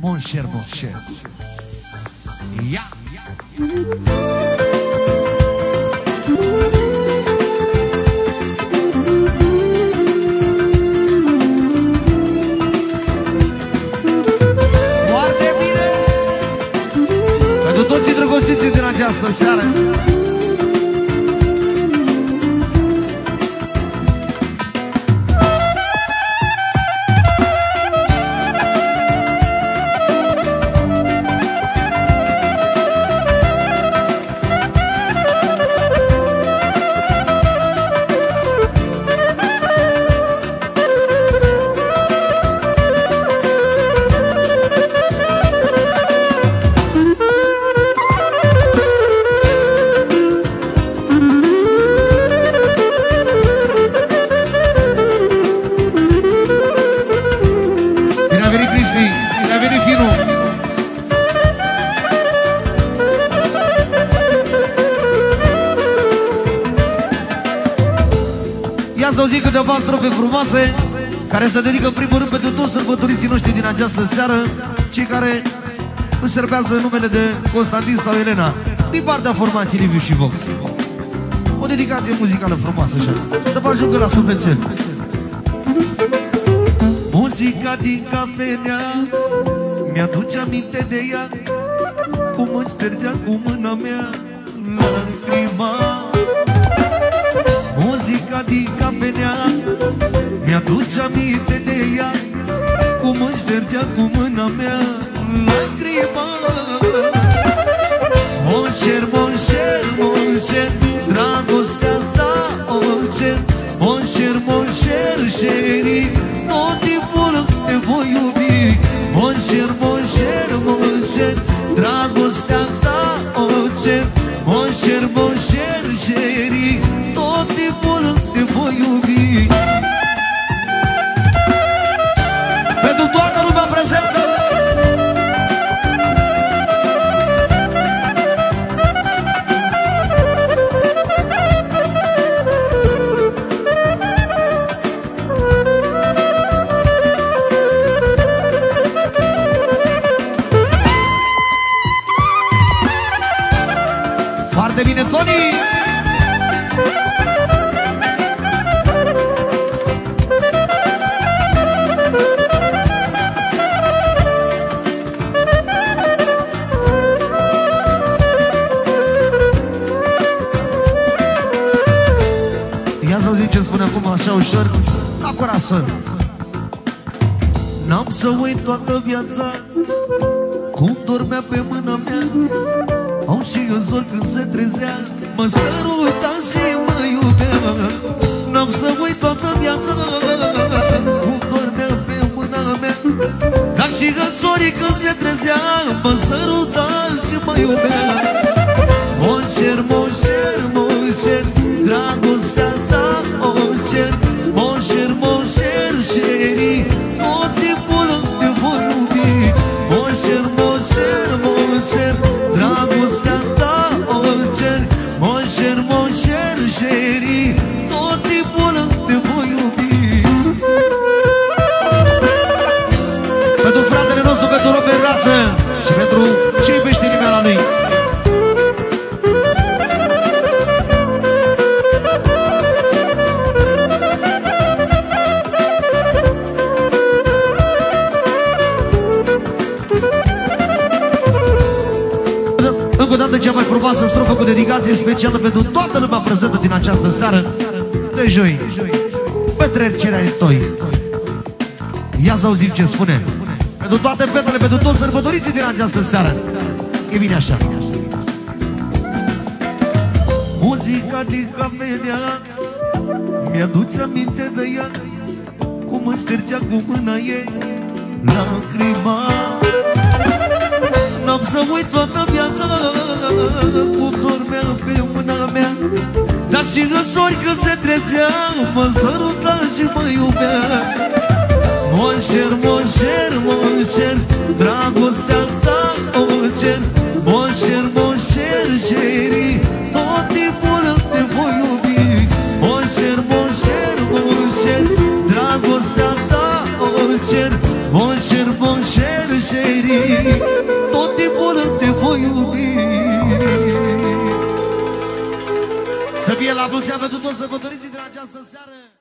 Mon cher, mon cher. Ia! Foarte bine! Pentru toții drăgostiții din această seară. Să auzim câteva strofe frumoase care se dedică în primul rând pentru toți sărbătoriții noștri din această seară, cei care înserbează numele de Constantin sau Elena, din partea formației Liviu și Vox. O dedicație muzicală frumoasă așa, să vă ajungă la sufletel. Muzica din cafenea mi-aduce aminte de ea, cum îmi ștergea cu mâna mea lacrima. Muzica din cafenea mi-aduce aminte de ea, cum îmi ștergea cu mâna mea lacrima. Mon cher, mon cher, mon cher, dragostea ta, mon cer. Mon cher, mon cher, chéri, tot timpul te voi iubi. Mon cher, mon cher, mon cher, dragostea ta, mon cer. Mon cher, mon cher, chéri, tot timpul te voi iubi. Pentru toată lumea prezentă. Foarte bine, Toni! Ia să auzi ce spune acum așa ușor, la corazon. N-am să uit toată viața cum dormea pe mâna mea. Au și în zor când se trezea, mă săruta și mă iubea. N-am să uit toată viața cum dormea pe mâna mea. Dar și în zorii când se trezea, mă săruta și mă iubea. Mon cher, mon cher, mon cher, dragostea ta, mon cher. Mon cher, mon cher, chéri, tot timpul te voi iubi. Mon cher, mon cher, mon cher, dragostea ta, mon cher. Mon cher, mon cher, chéri, tot timpul te voi iubi. Pentru fratele nostru, pentru Robert Rață și pentru cei pești inimea la lui. Încă o dată cea mai frumoasă strofă cu dedicație specială pentru toată lumea prezentă din această seară de joi, petrecerea de toi. Ia să auzim ce spune pentru toate fetele, pentru toți sărbătoriții din această seară. E bine așa. Muzica din cafenea mi-aduce aminte de ea, cum îmi ștergea cu mâna ei lacrima. N-am să uit toată viața cum dormea pe mâna mea. Dar și în zori când se trezea, mă săruta și mă iubea. Mon cher, mon cher, mon cher, dragostea ta, mon cher. Mon cher, mon cher, chéri, tot timpul te voi iubi. Mon cher, mon cher, mon cher, dragostea ta, mon cher. Mon cher, mon cher, șerii, tot timpul te voi iubi. Să fie la mulți ani pentru toți sărbătoriții din această seară.